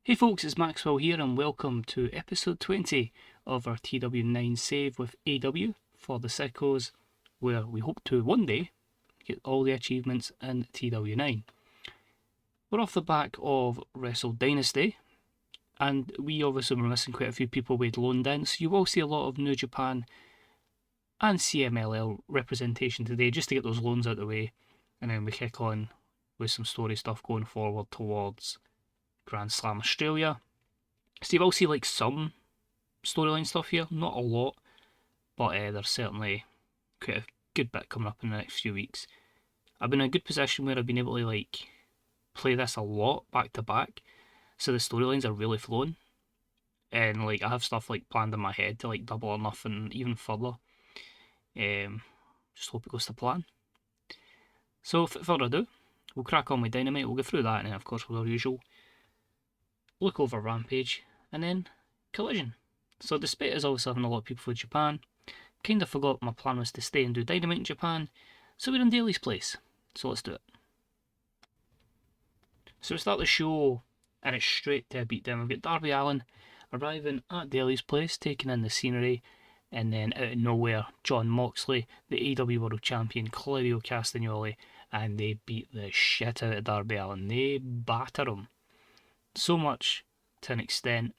Hey folks, it's Maxwell here and welcome to episode 20 of our TW9 save with AEW for the Sickos, where we hope to one day get all the achievements in TW9. We're off the back of Wrestle Dynasty, and we obviously were missing quite a few people we'd loaned in, so you will see a lot of New Japan and CMLL representation today just to get those loans out of the way, and then we kick on with some story stuff going forward towards Grand Slam Australia. So you will see like some storyline stuff here, not a lot, but there's certainly quite a good bit coming up in the next few weeks. I've been in a good position where I've been able to like play this a lot back to back, so the storylines are really flowing, and like I have stuff like planned in my head to like double or nothing even further. Just hope it goes to plan. So without further ado, we'll crack on with Dynamite. We'll go through that, and then of course with our usual look over Rampage, and then Collision. So despite us always having a lot of people for Japan, kind of forgot my plan was to stay and do Dynamite in Japan, so we're in Daly's place. So let's do it. So we start the show, and it's straight to a beatdown. We've got Darby Allin arriving at Daly's place, taking in the scenery, and then out of nowhere, Jon Moxley, the AEW World Champion, Claudio Castagnoli, and they beat the shit out of Darby Allin. They batter him. So much to an extent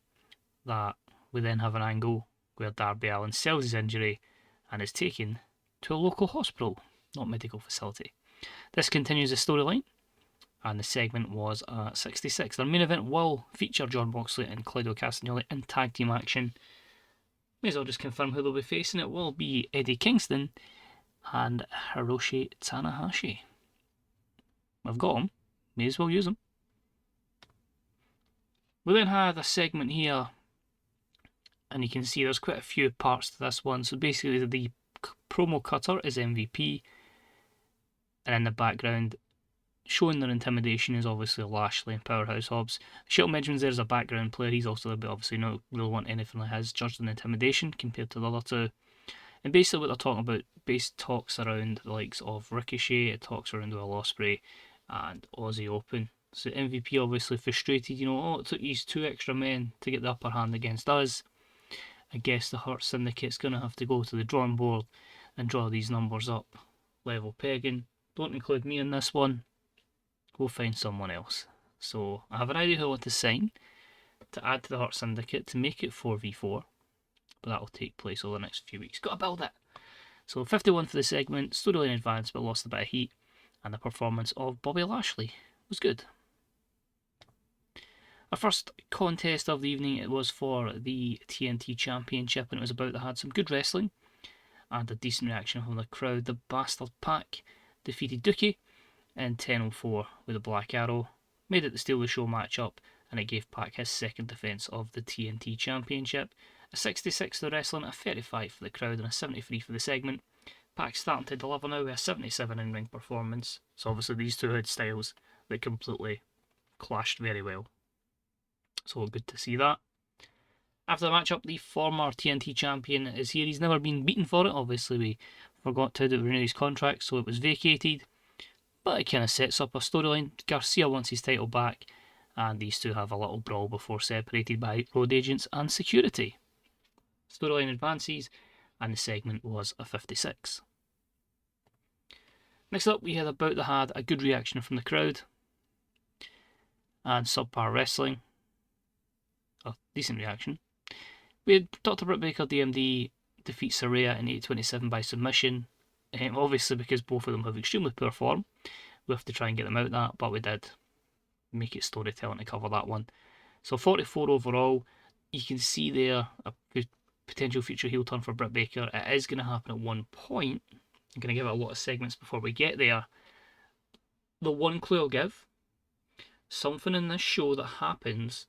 that we then have an angle where Darby Allin sells his injury and is taken to a local hospital, not medical facility. This continues the storyline, and the segment was at 66. Their main event will feature Jon Moxley and Claudio Castagnoli in tag team action. May as well just confirm who they'll be facing. It will be Eddie Kingston and Hiroshi Tanahashi. I've got them, may as well use them. We then had a segment here, and you can see there's quite a few parts to this one. So basically the promo cutter is MVP, and in the background, showing their intimidation, is obviously Lashley and Powerhouse Hobbs. Shelton mentions there's a background player, he's also a bit obviously not really want anything like his judged on intimidation compared to the other two. And basically what they're talking about, talks around the likes of Ricochet, it talks around Will Ospreay and Aussie Open. So MVP obviously frustrated, it took these 2 extra men to get the upper hand against us. I guess the Hurt Syndicate's going to have to go to the drawing board and draw these numbers up. Level pegging. Don't include me in this one. Go find someone else. So I have an idea who I want to sign to add to the Hurt Syndicate to make it 4v4. But that will take place over the next few weeks. Got to build it. So 51 for the segment. Storyline advanced but lost a bit of heat. And the performance of Bobby Lashley was good. Our first contest of the evening, it was for the TNT Championship, and it was about that had some good wrestling and a decent reaction from the crowd. The Bastard Pac defeated Dookie in 10:04 with a Black Arrow, made it the Steal the Show matchup, and it gave Pac his second defence of the TNT Championship. A 66 for the wrestling, a 35 for the crowd, and a 73 for the segment. Pac starting to deliver now with a 77 in-ring performance. So obviously these two had styles that completely clashed very well. So good to see that. After the matchup, the former TNT champion is here. He's never been beaten for it. Obviously, we forgot to renew his contract, so it was vacated. But it kind of sets up a storyline. Garcia wants his title back, and these two have a little brawl before separated by road agents and security. Storyline advances, and the segment was a 56. Next up, we had a good reaction from the crowd, and subpar wrestling. A decent reaction. We had Dr. Britt Baker, DMD, defeat Saraya in 8:27 by submission. Obviously, because both of them have extremely poor form, we have to try and get them out of that, but we did make it storytelling to cover that one. So 44 overall. You can see there a potential future heel turn for Britt Baker. It is going to happen at one point. I'm going to give it a lot of segments before we get there. The one clue I'll give, something in this show that happens,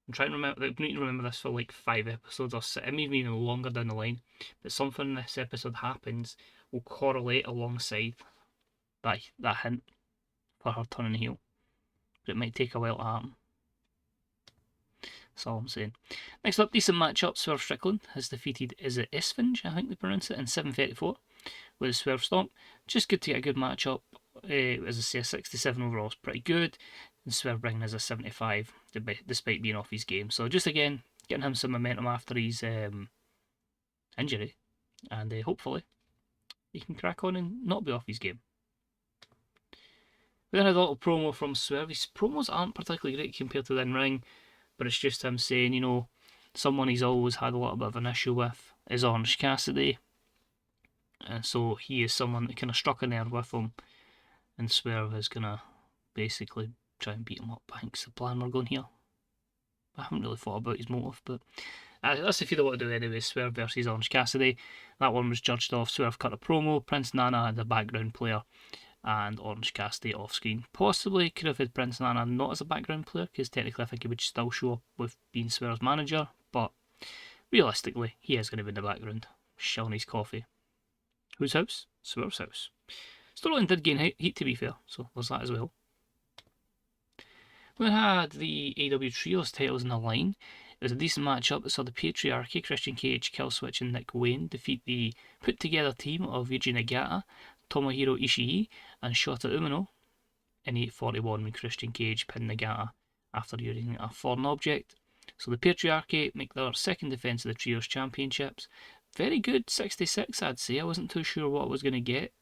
I'm trying to remember, I need to remember this for like 5 episodes or maybe even longer down the line, but something in this episode happens will correlate alongside that hint for her turning heel. But it might take a while to happen. That's all I'm saying. Next up, decent matchup. Swerve Strickland has defeated, is it Esfinge, I think they pronounce it, in 7:34 with a Swerve Stomp. Just good to get a good matchup. As I say, a 67 overall is pretty good. and Swerve bringing us a 75 despite being off his game. So just again, getting him some momentum after his injury, and hopefully he can crack on and not be off his game. We then had a little promo from Swerve. His promos aren't particularly great compared to the in-ring, but it's just him saying, you know, someone he's always had a little bit of an issue with is Orange Cassidy. And so he is someone that kind of struck a nerve with him, and Swerve is going to basically try and beat him up. I think's the plan we're going here. I haven't really thought about his motive, but that's if you don't want to do anyway. Swerve versus Orange Cassidy. That one was judged off. Swerve cut a promo, Prince Nana had a background player, and Orange Cassidy off screen. Possibly could have had Prince Nana not as a background player, because technically I think he would still show up with being Swerve's manager, but realistically, he is going to be in the background, shilling his coffee. Whose house? Swerve's house. Storyline did gain heat, to be fair, so there's that as well. We had the AEW Trios titles in the line. It was a decent matchup that saw the Patriarchy, Christian Cage, Killswitch and Nick Wayne defeat the put-together team of Yuji Nagata, Tomohiro Ishii and Shota Umino in 8:41 when Christian Cage pinned Nagata after using a foreign object. So the Patriarchy make their second defence of the Trios Championships. Very good 66, I'd say. I wasn't too sure what I was going to get.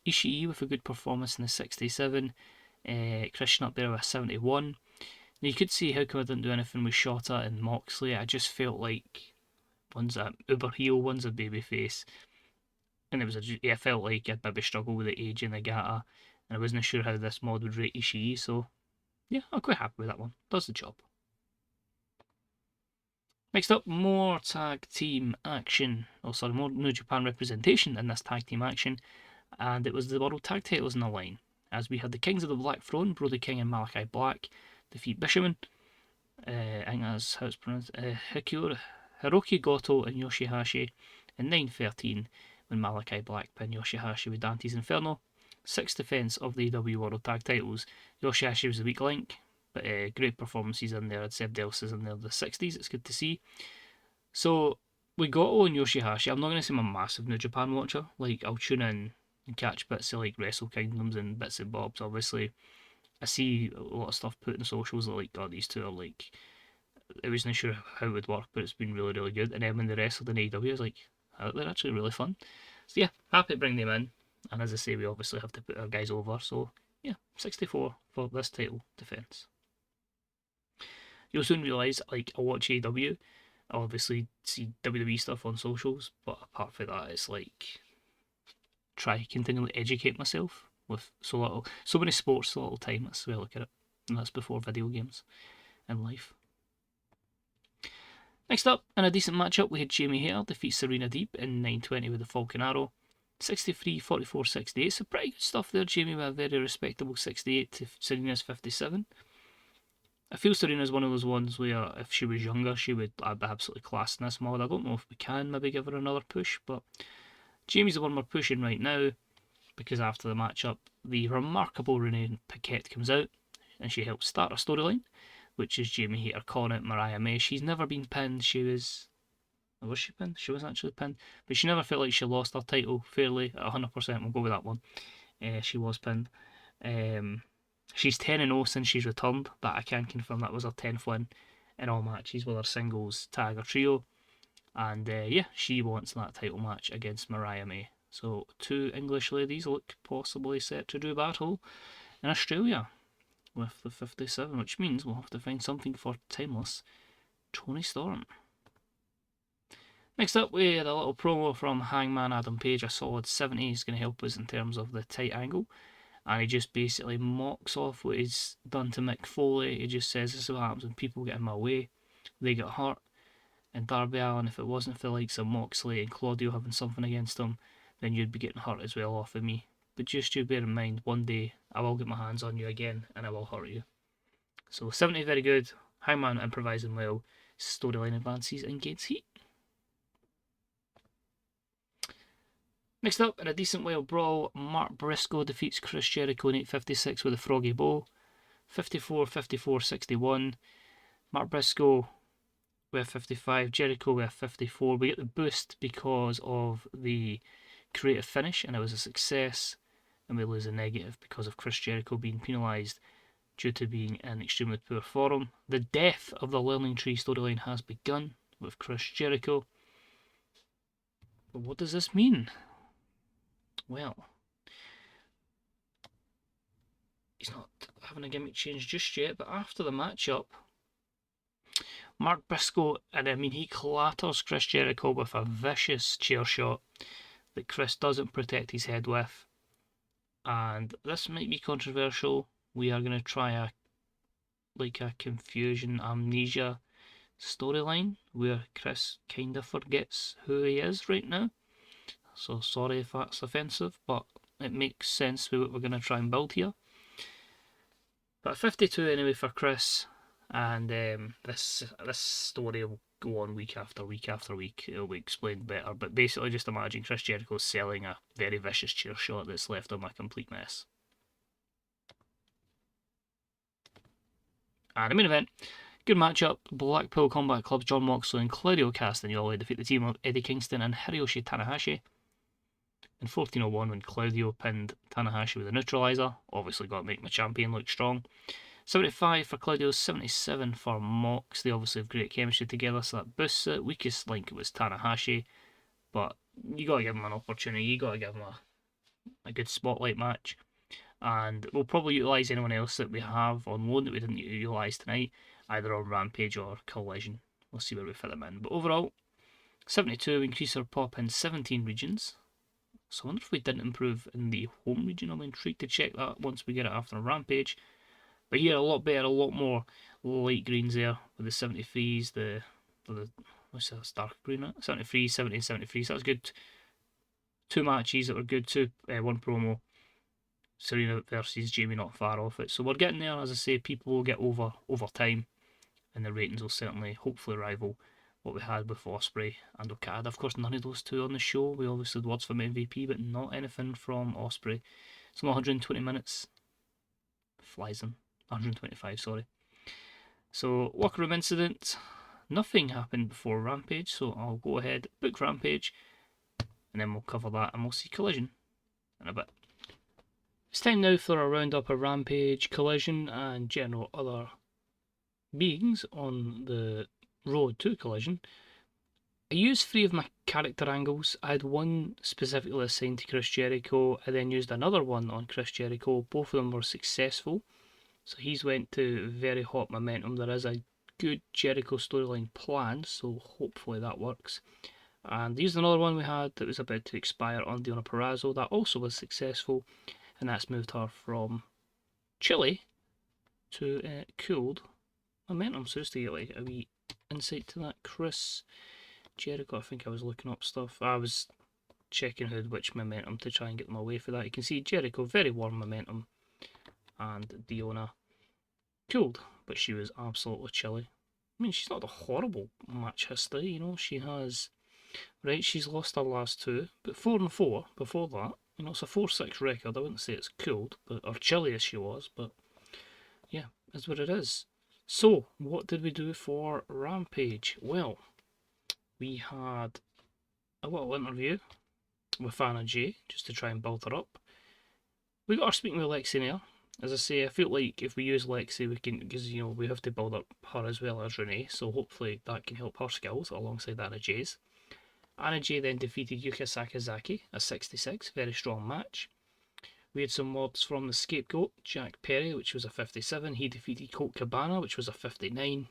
Ishii with a good performance in the 67. Christian up there with 71. Now you could see how come I didn't do anything with Shota and Moxley. I just felt like one's a uber heel, one's a babyface. And I felt like I'd maybe struggle with the age in Nagata. And I wasn't sure how this mod would rate Ishii. So yeah, I'm quite happy with that one. Does the job. Next up, more tag team action. More New Japan representation in this tag team action. And it was the World Tag Titles in the line, as we had the Kings of the Black Throne, Brody King and Malachi Black, defeat Bishamon, I think that's how it's pronounced, Hiroki Goto and Yoshihashi in 9:13 when Malachi Black pinned Yoshihashi with Dante's Inferno. Sixth defence of the AEW World Tag Titles. Yoshihashi was the weak link, but great performances in there. I'd say Delsa's in there, the 60s, it's good to see. So, we Goto and Yoshihashi. I'm not going to say I'm a massive New Japan watcher. Like, I'll tune in and catch bits of like Wrestle Kingdoms and bits and bobs. Obviously, I see a lot of stuff put in socials that like, God, these two are like, I wasn't sure how it would work, but it's been really, really good. And then when they wrestled in AEW, I was like, oh, they're actually really fun. So yeah, happy to bring them in. And as I say, we obviously have to put our guys over. So yeah, 64 for this title defence. You'll soon realise, like, I watch AEW, I obviously see WWE stuff on socials, but apart from that, it's like, try to continually educate myself with so many sports, so little time. That's the way I look at it. And that's before video games and life. Next up, in a decent matchup, we had Jamie Hayter defeat Serena Deeb in 9:20 with the Falcon Arrow. 63, 44, 68. So pretty good stuff there. Jamie with a very respectable 68 to Serena's 57. I feel Serena's one of those ones where if she was younger, she would be absolutely class in this mod. I don't know if we can maybe give her another push, but Jamie's the one we're pushing right now, because after the matchup, the remarkable Renee Paquette comes out, and she helps start a storyline, which is Jamie Hayter calling out Mariah May. She's never been pinned. Was she pinned? She was actually pinned, but she never felt like she lost her title fairly at 100%. We'll go with that one. She was pinned. She's 10-0 since she's returned, but I can confirm that was her 10th win in all matches with her singles, tag, or trio. And yeah, she wants that title match against Mariah May. So two English ladies look possibly set to do battle in Australia with the 57, which means we'll have to find something for Timeless Tony Storm. Next up, we had a little promo from Hangman Adam Page. A solid 70 is going to help us in terms of the tight angle. And he just basically mocks off what he's done to Mick Foley. He just says, this is what happens when people get in my way. They get hurt. And Darby Allin, if it wasn't for like some Moxley and Claudio having something against him, then you'd be getting hurt as well off of me. But just you bear in mind, one day I will get my hands on you again and I will hurt you. So 70 very good. Hangman improvising well. Storyline advances and gains heat. Next up, in a decent well brawl, Mark Briscoe defeats Chris Jericho in 8:56 with a froggy bow. 54, 54, 61. Mark Briscoe with 55, Jericho with 54. We get the boost because of the creative finish, and it was a success. And we lose a negative because of Chris Jericho being penalised. due to being in extremely poor form. The death of the Learning Tree storyline has begun with Chris Jericho. But what does this mean? Well, he's not having a gimmick change just yet, but after the matchup, Mark Briscoe, and I mean, he clatters Chris Jericho with a vicious chair shot that Chris doesn't protect his head with. And this might be controversial. We are going to try a confusion amnesia storyline where Chris kind of forgets who he is right now. So sorry if that's offensive, but it makes sense with what we're going to try and build here. But 52 anyway for Chris, and this story will go on week after week after week. It'll be explained better, but basically just imagine Chris Jericho selling a very vicious chair shot that's left him a complete mess. And the main event, good matchup. Blackpool Combat Club's John Moxley and Claudio Castagnoli defeat the team of Eddie Kingston and Hiroshi Tanahashi in 14:01 when Claudio pinned Tanahashi with a neutralizer. Obviously got to make my champion look strong. 75 for Claudio, 77 for Mox. They obviously have great chemistry together, so that boosts it. Weakest link was Tanahashi, but you got to give him an opportunity. You got to give him a good spotlight match. And we'll probably utilise anyone else that we have on loan that we didn't utilise tonight, either on Rampage or Collision. We'll see where we fit them in. But overall, 72, increase our pop in 17 regions. So I wonder if we didn't improve in the home region. I'm intrigued to check that once we get it after Rampage. But here, a lot better, a lot more light greens there with the 73s, what's that, dark green? 73, 70, 73. So that's good. Two matches that were good, one promo. Serena versus Jamie not far off it. So we're getting there, as I say, people will get over time, and the ratings will certainly, hopefully, rival what we had with Ospreay and Okada. Of course, none of those two on the show. We obviously had words from MVP, but not anything from Ospreay. It's not 120 minutes. Flies in. 125, sorry. So, locker room incident. Nothing happened before Rampage, so I'll go ahead, book Rampage, and then we'll cover that, and we'll see Collision in a bit. It's time now for a roundup of Rampage, Collision, and general other beings on the road to Collision. I used 3 of my character angles. I had one specifically assigned to Chris Jericho. I then used another one on Chris Jericho. Both of them were successful. So he's went to very hot momentum. There is a good Jericho storyline planned, so hopefully that works. And used another one we had that was about to expire on Deonna Purrazzo. That also was successful. And that's moved her from chilly to cooled momentum. So just to get like a wee insight to that, Chris Jericho, I think I was looking up stuff. I was checking which momentum to try and get them away for that. You can see Jericho, very warm momentum, and Deonna cooled, but she was absolutely chilly. I mean, she's not a horrible match history, you know. She has, right, she's lost her last 2, but 4-4 before that. You know, it's a 4-6 record. I wouldn't say it's cooled, or chilly as she was, but yeah, that's what it is. So, what did we do for Rampage? Well, we had a little interview with Anna Jay, just to try and build her up. We got her speaking with Lexi there. As I say, I feel like if we use Lexi, we can, because, you know, we have to build up her as well as Renee, so hopefully that can help her skills alongside Anna Jay's. Anna Jay then defeated Yuka Sakazaki, a 66, very strong match. We had some words from the Scapegoat, Jack Perry, which was a 57. He defeated Colt Cabana, which was a 59.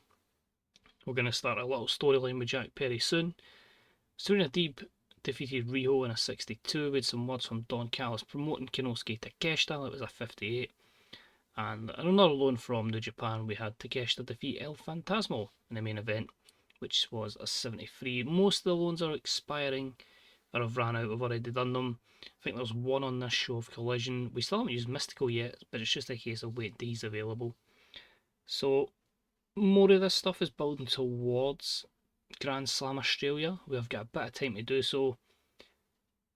We're going to start a little storyline with Jack Perry soon. Serena Deeb defeated Riho in a 62. We had some words from Don Callis promoting Kinosuke Takeshita, it was a 58. And another loan from New Japan, we had Takeshita defeat El Fantasmo in the main event, which was a 73. Most of the loans are expiring or have ran out. We've already done them. I think there's one on this show of Collision. We still haven't used Mystical yet, but it's just a case of waiting till he's available. So more of this stuff is building towards Grand Slam Australia. We've got a bit of time to do so.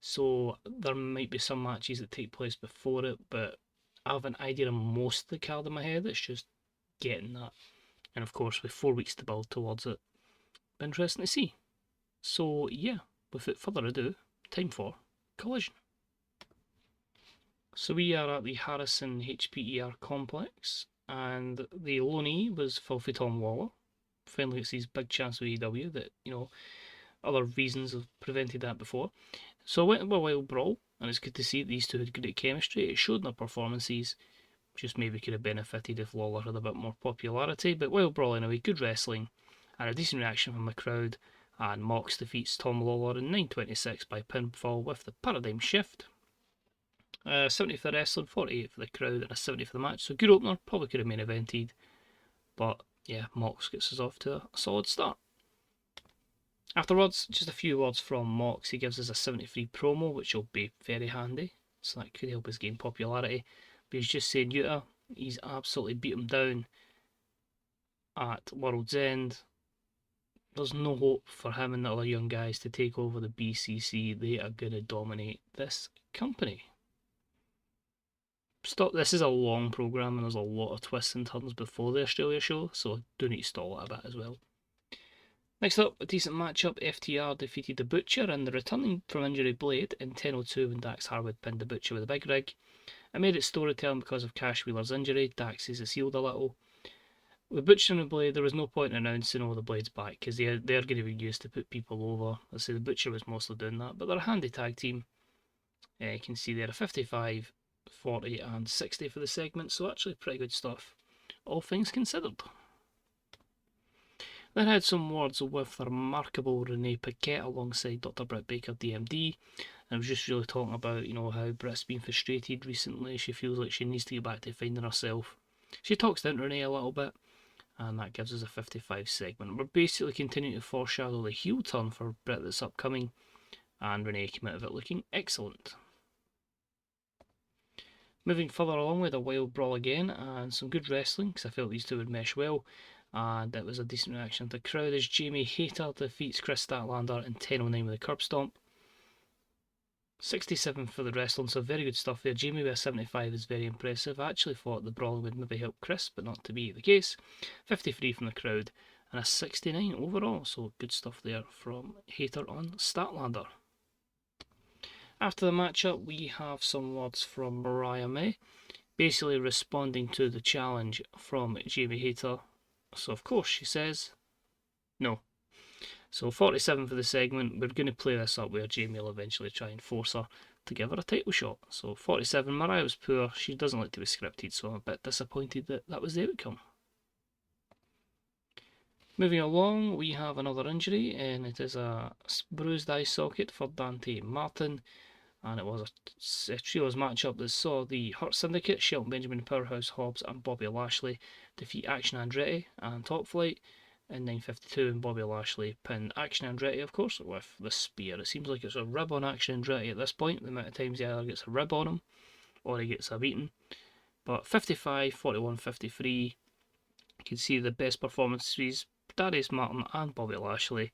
So there might be some matches that take place before it, but I have an idea of most of the card in my head. It's just getting that. And of course, with 4 weeks to build towards it, be interesting to see. So yeah, without further ado, time for Collision. So we are at the Harrison HPER complex, and the loanee was Filthy Tom Lawler. Finally gets his big chance with AEW that, other reasons have prevented that before. So I went to a wild brawl, and it's good to see that these two had great chemistry. It showed in their performances, just maybe could have benefited if Lawler had a bit more popularity, but wild brawl anyway, good wrestling, and a decent reaction from the crowd, and Mox defeats Tom Lawler in 9:26 by pinfall with the paradigm shift. 70 for the wrestling, 48 for the crowd, and a 70 for the match, so good opener, probably could have main evented, but yeah, Mox gets us off to a solid start. Afterwards, just a few words from Mox. He gives us a 73 promo, which will be very handy, so that could help us gain popularity. But he's just saying Utah, he's absolutely beat him down at World's End. There's no hope for him and the other young guys to take over the BCC. They are going to dominate this company. Stop. This is a long programme and there's a lot of twists and turns before the Australia show, so I do need to stall it a bit as well. Next up, a decent matchup. FTR defeated the Butcher and the returning from injury Blade in 10:02 when Dax Harwood pinned the Butcher with a big rig. I made it storytelling because of Cash Wheeler's injury. Dax is healed a little. With Butcher and the Blade, there was no point in announcing all the Blade's back because they're going to be used to put people over. I say the Butcher was mostly doing that, but they're a handy tag team. You can see they're a 55, 40 and 60 for the segment, so actually pretty good stuff, all things considered. Then I had some words with the remarkable Renee Paquette alongside Dr. Britt Baker, DMD. I was just really talking about, how Britt's been frustrated recently. She feels like she needs to get back to finding herself. She talks down to Renee a little bit, and that gives us a 55 segment. We're basically continuing to foreshadow the heel turn for Britt that's upcoming, and Renee came out of it looking excellent. Moving further along with a wild brawl again, and some good wrestling, because I felt these two would mesh well. And it was a decent reaction to the crowd as Jamie Hayter defeats Chris Statlander in 10:09 with a curb stomp. 67 for the wrestling, so very good stuff there. Jamie with a 75 is very impressive. I actually thought the brawl would maybe help Chris, but not to be the case. 53 from the crowd and a 69 overall, so good stuff there from Hayter on Statlander. After the matchup, we have some words from Mariah May, basically responding to the challenge from Jamie Hayter. So of course she says no. So 47 for the segment. We're going to play this up where Jamie will eventually try and force her to give her a title shot. So 47, Mariah was poor. She doesn't like to be scripted, so I'm a bit disappointed that was the outcome. Moving along, we have another injury, and it is a bruised eye socket for Dante Martin. And it was a trios matchup that saw the Hurt Syndicate, Shelton Benjamin, Powerhouse Hobbs and Bobby Lashley defeat Action Andretti and Top Flight in 9:52, and Bobby Lashley pinned Action Andretti, of course, with the spear. It seems like it's a rib on Action Andretti at this point, the amount of times he either gets a rib on him or he gets a beating. But 55, 41, 53, you can see the best performances, Darius Martin and Bobby Lashley.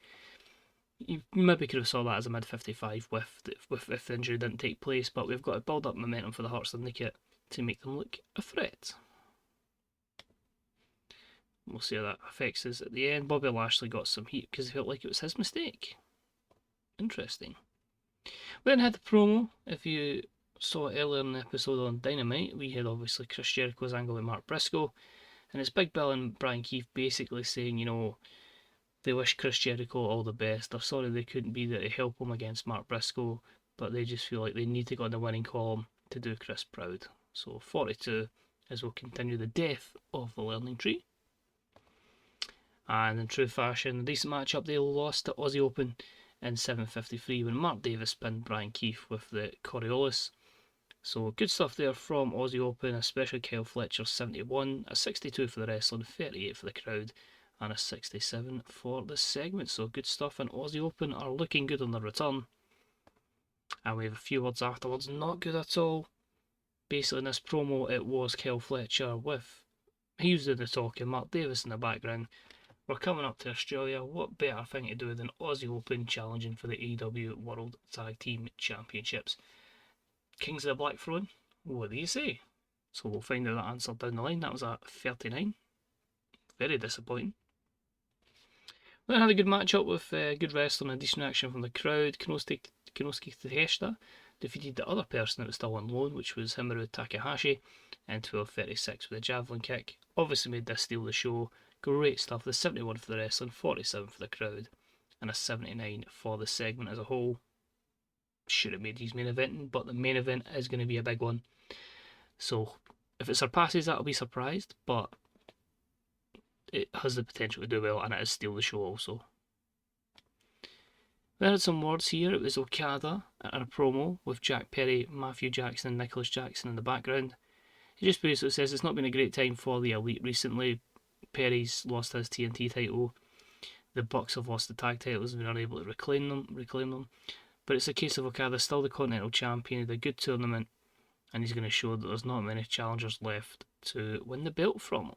You maybe could have saw that as a mid 55 if the injury didn't take place, but we've got to build up momentum for the Hurt Syndicate to make them look a threat. We'll see how that affects us at the end. Bobby Lashley got some heat because he felt like it was his mistake. Interesting. We then had the promo. If you saw it earlier in the episode on Dynamite, we had obviously Chris Jericho's angle with Mark Briscoe, and it's Big Bill and Brian Keefe basically saying, they wish Chris Jericho all the best. They're sorry they couldn't be there to help him against Mark Briscoe, but they just feel like they need to go on the winning column to do Chris proud. So 42 as we'll continue the death of the learning tree. And in true fashion, a decent matchup, they lost to Aussie Open in 7:53 when Mark Davis pinned Brian Keefe with the Coriolis. So good stuff there from Aussie Open, especially Kyle Fletcher's 71, a 62 for the wrestling, 38 for the crowd, and a 67 for the segment. So good stuff, and Aussie Open are looking good on the return. And we have a few words afterwards, not good at all. Basically in this promo it was Kyle Fletcher with, he was doing the talking, Mark Davis in the background. We're coming up to Australia, what better thing to do than Aussie Open challenging for the AEW World Tag Team Championships. Kings of the Black Throne, what do you say? So we'll find out that answer down the line. That was at 39. Very disappointing. We had a good matchup with good wrestling and decent action from the crowd. Konosuke Takeshita defeated the other person that was still on loan, which was Himuro Takahashi, in 12:36 with a javelin kick. obviously made this steal the show. Great stuff. The 71 for the wrestling, 47 for the crowd, and a 79 for the segment as a whole. Should have made his main eventing, but the main event is going to be a big one. So if it surpasses that, I'll be surprised, but it has the potential to do well, and it is steal the show also. We had some words here. It was Okada and a promo with Jack Perry, Matthew Jackson, and Nicholas Jackson in the background. He just basically says it's not been a great time for the Elite recently. Perry's lost his TNT title. The Bucks have lost the tag titles and been unable to reclaim them. But it's a case of Okada still the Continental Champion, he had a good tournament, and he's going to show that there's not many challengers left to win the belt from him.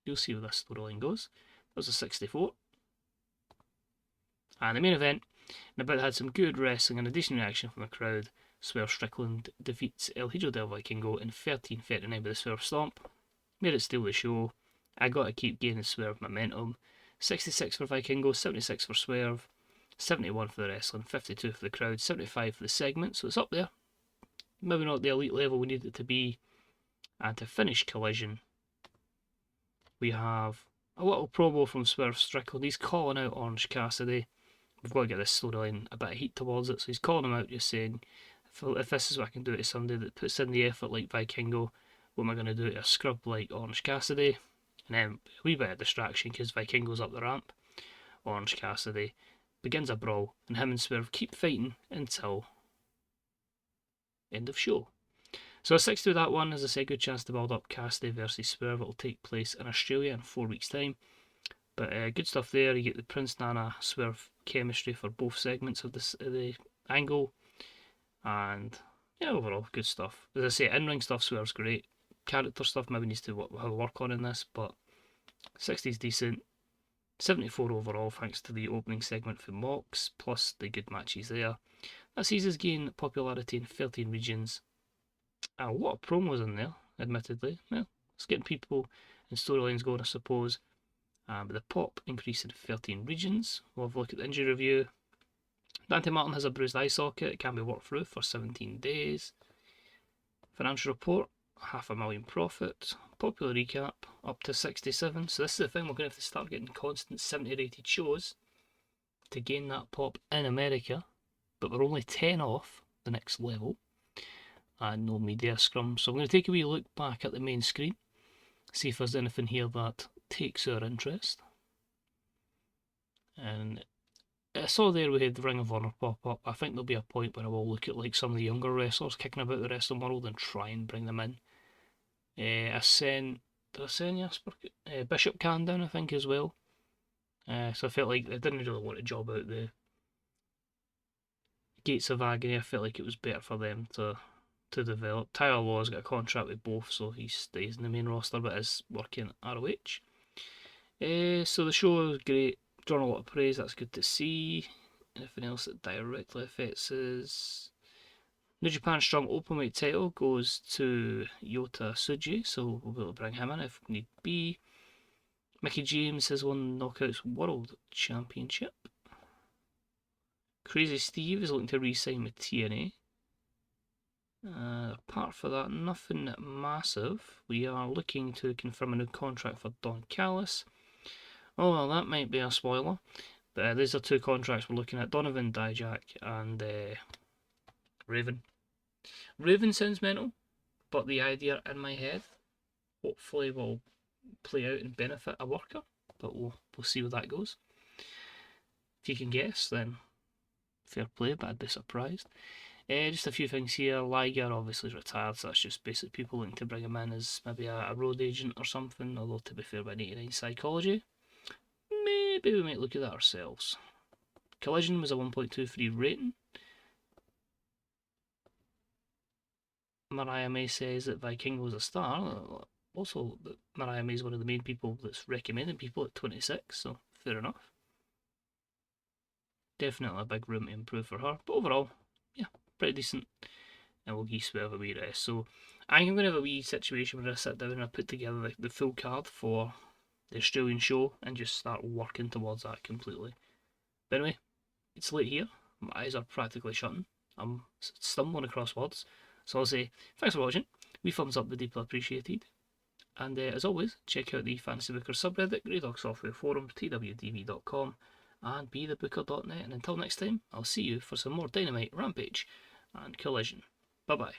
You'll see where this storyline goes. That was a 64. And the main event, the bout had some good wrestling and a decent reaction from the crowd. Swerve Strickland defeats El Hijo del Vikingo in 13:39 with the Swerve Stomp. Made it steal the show. I got to keep gaining Swerve momentum. 66 for Vikingo, 76 for Swerve, 71 for the wrestling, 52 for the crowd, 75 for the segment, so it's up there. Maybe not the elite level we need it to be. And to finish Collision, we have a little promo from Swerve Strickland. He's calling out Orange Cassidy. We've got to get this storyline a bit of heat towards it, so he's calling him out, just saying, if this is what I can do to somebody that puts in the effort like Vikingo, what am I going to do to a scrub like Orange Cassidy? And then a wee bit of distraction because Vikingo's up the ramp. Orange Cassidy begins a brawl, and him and Swerve keep fighting until end of show. So a 6 to that one, as I said, good chance to build up Cassidy versus Swerve. It'll take place in Australia in 4 weeks' time. But good stuff there. You get the Prince Nana Swerve chemistry for both segments of the angle. And yeah, overall, good stuff. As I say, in-ring stuff, Swerve's great. Character stuff maybe needs to work on in this, but 60's decent. 74 overall, thanks to the opening segment for Mox, plus the good matches there. That sees us gain popularity in 13 regions. A lot of promos in there, admittedly. Well, it's getting people and storylines going, I suppose. But the pop increase in 13 regions. We'll have a look at the injury review. Dante Martin has a bruised eye socket. It can be worked through for 17 days. Financial report, $500,000 profit. Popular recap, up to 67. So this is the thing, we're going to have to start getting constant 70 rated shows to gain that pop in America. But we're only 10 off the next level. And no media scrum. So I'm going to take a wee look back at the main screen. See if there's anything here that takes our interest. And I saw there we had the Ring of Honor pop up. I think there'll be a point where I will look at like some of the younger wrestlers kicking about the wrestling world and try and bring them in. Did I send Jasper? Bishop Can down, I think, as well. So I felt like I didn't really want to job out the Gates of Agony. I felt like it was better for them to develop. Tyler Law's got a contract with both, so he stays in the main roster, but is working at ROH. So the show is great, drawn a lot of praise, that's good to see. Anything else that directly affects us? New Japan Strong Openweight title goes to Yota Tsuji, so we'll be able to bring him in if need be. Mickey James has won Knockouts World Championship. Crazy Steve is looking to re-sign with TNA. Apart from that, nothing massive. We are looking to confirm a new contract for Don Callis. Oh well, that might be a spoiler. But these are 2 contracts we're looking at. Donovan Dijak and Raven. Raven sounds mental, but the idea in my head hopefully will play out and benefit a worker. But we'll see where that goes. If you can guess, then fair play, but I'd be surprised. Just a few things here. Liger obviously is retired, so that's just basically people looking to bring him in as maybe a road agent or something, although to be fair, by 89 psychology, maybe we might look at that ourselves. Collision was a 1.23 rating. Mariah May says that Viking was a star. Also, Mariah May is one of the main people that's recommending people at 26, so fair enough. Definitely a big room to improve for her, but overall, yeah, pretty decent. And we'll give Swerve a wee rest. So I think I'm going to have a wee situation where I sit down and I put together the full card for the Australian show and just start working towards that completely. But anyway, it's late here. My eyes are practically shutting. I'm stumbling across words. So I'll say, thanks for watching. Wee thumbs up would be deeply appreciated. And as always, check out the Fantasy Booker subreddit, Grey Dog Software Forum, twdv.com, and bethebooker.net. And until next time, I'll see you for some more Dynamite, Rampage, and Collision. Bye bye.